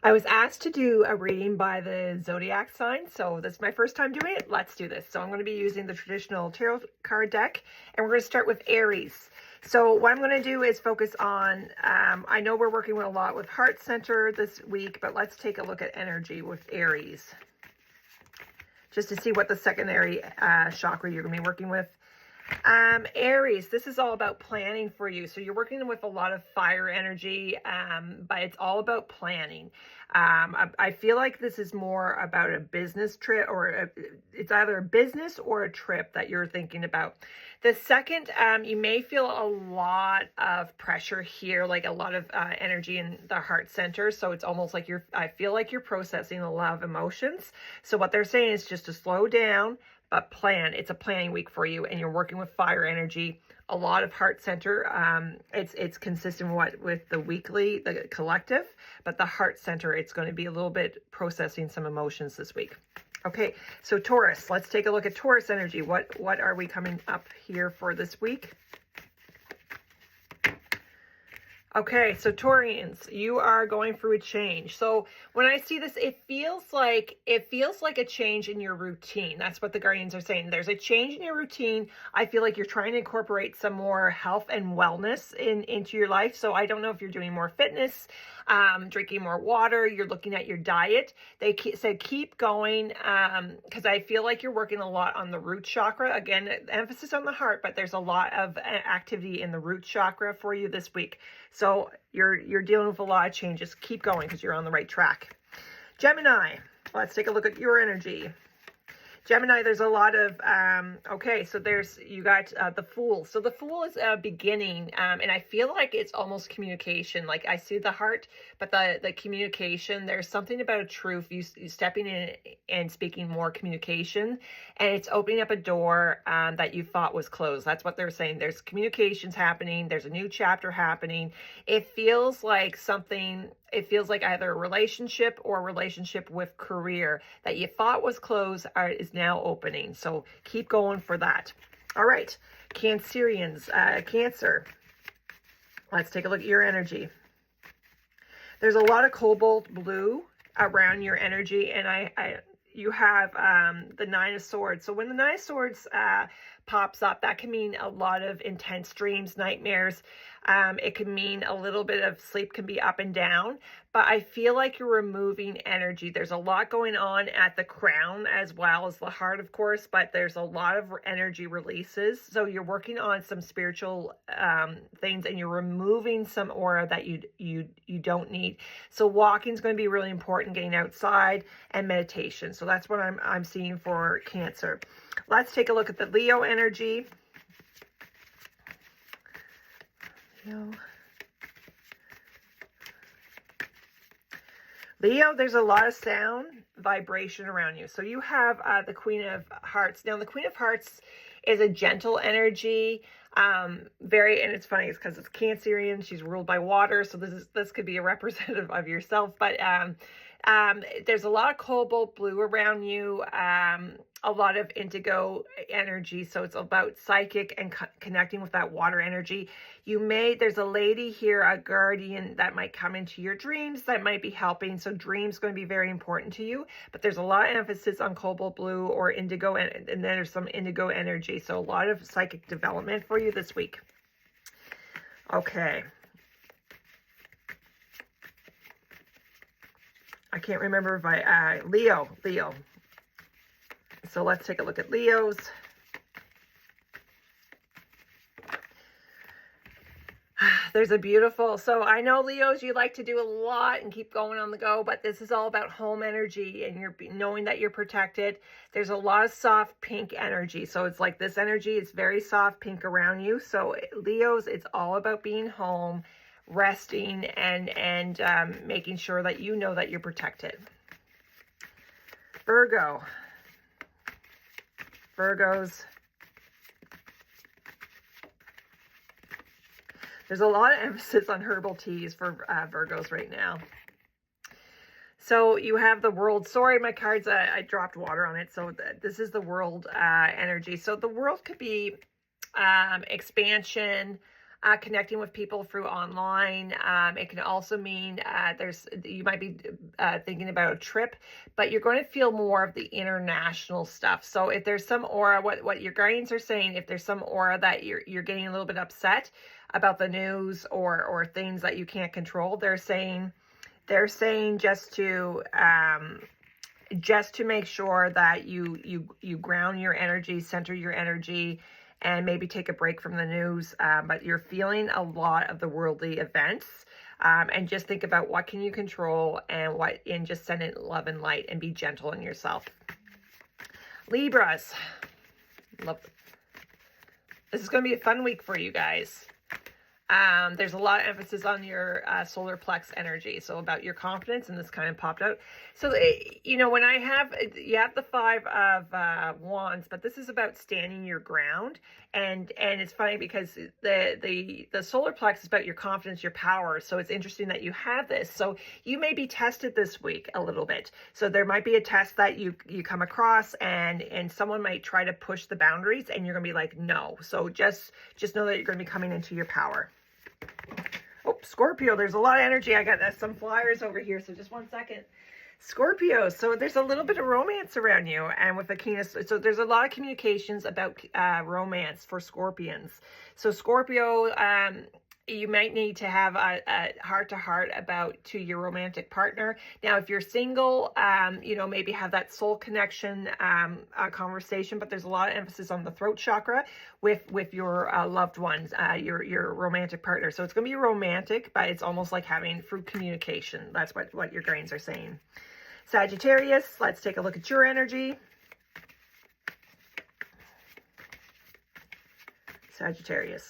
I was asked to do a reading by the zodiac sign, so this is my first time doing it. Let's do this. So I'm going to be using the traditional tarot card deck, and we're going to start with Aries. So what I'm going to do is focus on, I know we're working with a lot with heart center this week, but let's take a look at energy with Aries, just to see what the secondary chakra you're going to be working with. Aries, this is all about planning for you. So you're working with a lot of fire energy, but it's all about planning. I feel like this is more about a business trip, or it's either a business or a trip that you're thinking about. The second, you may feel a lot of pressure here, like a lot of energy in the heart center. So it's almost like I feel like you're processing a lot of emotions. So what they're saying is just to slow down, but plan. It's a planning week for you, and you're working with fire energy, a lot of heart center. It's consistent with the weekly, the collective, but the heart center, it's going to be a little bit processing some emotions this week. Okay, so Taurus, let's take a look at Taurus energy. What are we coming up here for this week? Okay, so Taurians, you are going through a change. So when I see this, it feels like a change in your routine. That's what the Guardians are saying. There's a change in your routine. I feel like you're trying to incorporate some more health and wellness into your life. So I don't know if you're doing more fitness, drinking more water, you're looking at your diet. They said keep going, because I feel like you're working a lot on the root chakra. Again, emphasis on the heart, but there's a lot of activity in the root chakra for you this week. So you're dealing with a lot of changes. Keep going because you're on the right track. Gemini, let's take a look at your energy. Gemini, there's a lot of, okay, so you got the Fool. So the Fool is a beginning, and I feel like it's almost communication. Like I see the heart, but the communication, there's something about a truth, you stepping in and speaking more communication, and it's opening up a door that you thought was closed. That's what they're saying. There's communications happening. There's a new chapter happening. It feels like either a relationship or a relationship with career that you thought was closed is now opening. So keep going for that. All right, Cancerians, Cancer. Let's take a look at your energy. There's a lot of cobalt blue around your energy, and you have the Nine of Swords. So when the Nine of Swords pops up, that can mean a lot of intense dreams, nightmares. It can mean a little bit of sleep can be up and down, but I feel like you're removing energy. There's a lot going on at the crown as well as the heart, of course, but there's a lot of energy releases. So you're working on some spiritual things, and you're removing some aura that you don't need. So walking is going to be really important, getting outside, and meditation. So that's what I'm seeing for Cancer. Let's take a look at the Leo energy. Leo, there's a lot of sound vibration around you. So you have the Queen of Hearts. Now, the Queen of Hearts is a gentle energy. And it's funny, it's because it's Cancerian. She's ruled by water, so this could be a representative of yourself. But there's a lot of cobalt blue around you. A lot of indigo energy. So it's about psychic and connecting with that water energy. There's a lady here, a guardian that might come into your dreams that might be helping. So dreams going to be very important to you, but there's a lot of emphasis on cobalt blue or indigo, and then there's some indigo energy. So a lot of psychic development for you this week. Okay. I can't remember if Leo. So let's take a look at Leos. There's a beautiful, so I know Leos, you like to do a lot and keep going on the go, but this is all about home energy, and you're knowing that you're protected. There's a lot of soft pink energy. So it's like this energy is very soft pink around you. So Leos, it's all about being home, resting, and making sure that you know that you're protected. Virgos. There's a lot of emphasis on herbal teas for Virgos right now. So you have the World. Sorry, my cards, I dropped water on it. So this is the World energy. So the World could be expansion, connecting with people through online. It can also mean you might be thinking about a trip, but you're going to feel more of the international stuff. So if there's some aura, what your guardians are saying, if there's some aura that you're getting a little bit upset about the news or things that you can't control, they're saying just to make sure that you ground your energy, center your energy, and maybe take a break from the news. But you're feeling a lot of the worldly events, and just think about what can you control and just send it love and light and be gentle on yourself. Libras, this is going to be a fun week for you guys. There's a lot of emphasis on your solar plex energy, so about your confidence, and this kind of popped out. So, when you have the 5 of Wands, but this is about standing your ground, and it's funny because the solar plex is about your confidence, your power. So it's interesting that you have this. So you may be tested this week a little bit. So there might be a test that you come across, and someone might try to push the boundaries, and you're gonna be like, no. So just know that you're gonna be coming into your power. Oh, Scorpio, there's a lot of energy. I got some flyers over here, so just one second. Scorpio, so there's a little bit of romance around you, and with the keenness, so there's a lot of communications about romance for Scorpions. So Scorpio, you might need to have a heart-to-heart to your romantic partner. Now, if you're single, maybe have that soul connection conversation, but there's a lot of emphasis on the throat chakra with your loved ones, your romantic partner. So it's going to be romantic, but it's almost like having through communication. That's what your grains are saying. Sagittarius, let's take a look at your energy. Sagittarius.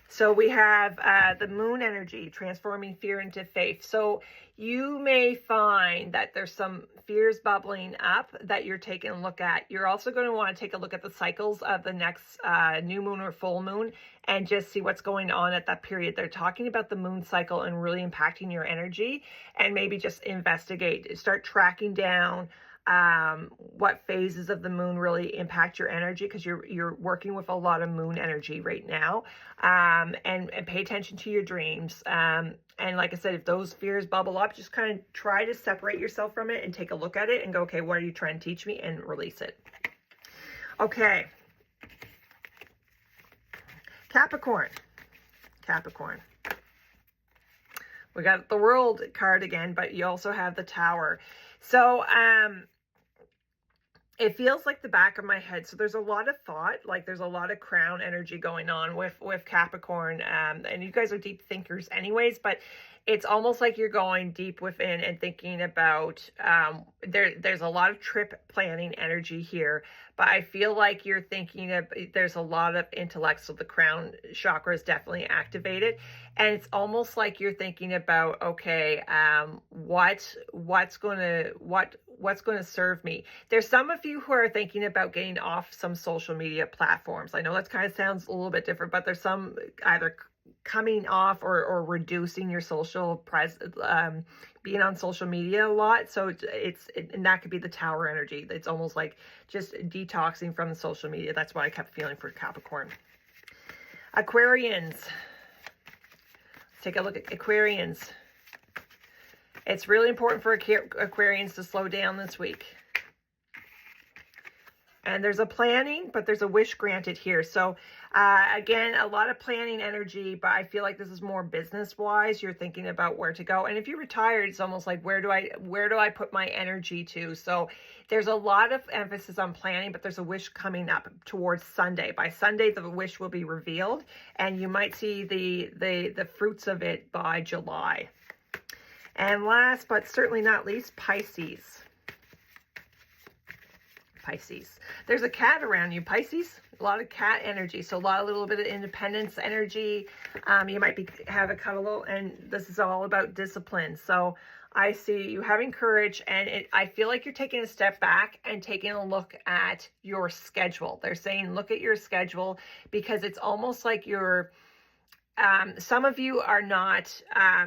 So we have the moon energy, transforming fear into faith. So you may find that there's some fears bubbling up that you're taking a look at. You're also going to want to take a look at the cycles of the next new moon or full moon and just see what's going on at that period. They're talking about the moon cycle and really impacting your energy, and maybe just investigate, start tracking down what phases of the moon really impact your energy, because you're working with a lot of moon energy right now, and pay attention to your dreams, and like I said, if those fears bubble up, just kind of try to separate yourself from it and take a look at it and go, okay, what are you trying to teach me, and release it. Okay, Capricorn, we got the World card again, but you also have the Tower. So it feels like the back of my head. So there's a lot of thought, like there's a lot of crown energy going on with Capricorn. And you guys are deep thinkers anyways, but it's almost like you're going deep within and thinking about, there's a lot of trip planning energy here, but I feel like you're thinking of, there's a lot of intellect. So the crown chakra is definitely activated. And it's almost like you're thinking about, okay, what's going to serve me. There's some of you who are thinking about getting off some social media platforms. I know that kind of sounds a little bit different, but there's some either coming off or reducing your social being on social media a lot. So and that could be the Tower energy. It's almost like just detoxing from the social media. That's what I kept feeling for Capricorn. Aquarians. Let's take a look at Aquarians. It's really important for Aquarians to slow down this week. And there's a planning, but there's a wish granted here. So again, a lot of planning energy, but I feel like this is more business-wise. You're thinking about where to go. And if you're retired, it's almost like, where do I put my energy to? So there's a lot of emphasis on planning, but there's a wish coming up towards Sunday. By Sunday, the wish will be revealed, and you might see the fruits of it by July. And last, but certainly not least, Pisces. There's a cat around you, Pisces. A lot of cat energy, so a little bit of independence energy. You might have a cuddle, and this is all about discipline. So I see you having courage, and I feel like you're taking a step back and taking a look at your schedule. They're saying look at your schedule, because it's almost like you're some of you are not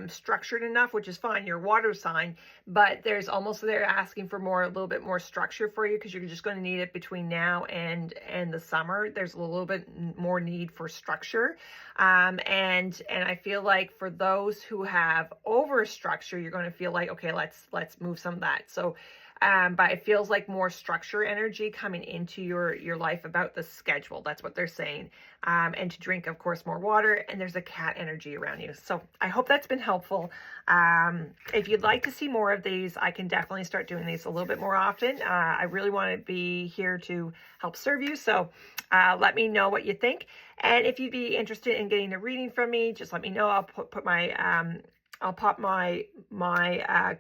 structured enough, which is fine. You're a water sign, but there's almost, they're asking for more, a little bit more structure for you, because you're just going to need it between now and the summer. There's a little bit more need for structure. And I feel like for those who have over structure, you're going to feel like, okay, let's move some of that. So but it feels like more structure energy coming into your life about the schedule. That's what they're saying. And to drink, of course, more water. And there's a cat energy around you. So I hope that's been helpful. If you'd like to see more of these, I can definitely start doing these a little bit more often. I really want to be here to help serve you. So let me know what you think. And if you'd be interested in getting a reading from me, just let me know. I'll put my I'll pop my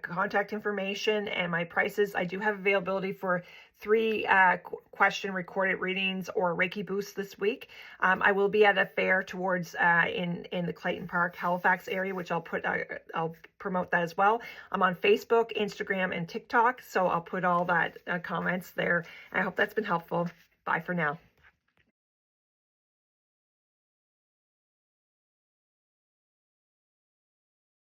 contact information and my prices. I do have availability for 3 question recorded readings or Reiki boosts this week. I will be at a fair towards in the Clayton Park, Halifax area, which I'll promote that as well. I'm on Facebook, Instagram, and TikTok, so I'll put all that comments there. I hope that's been helpful. Bye for now.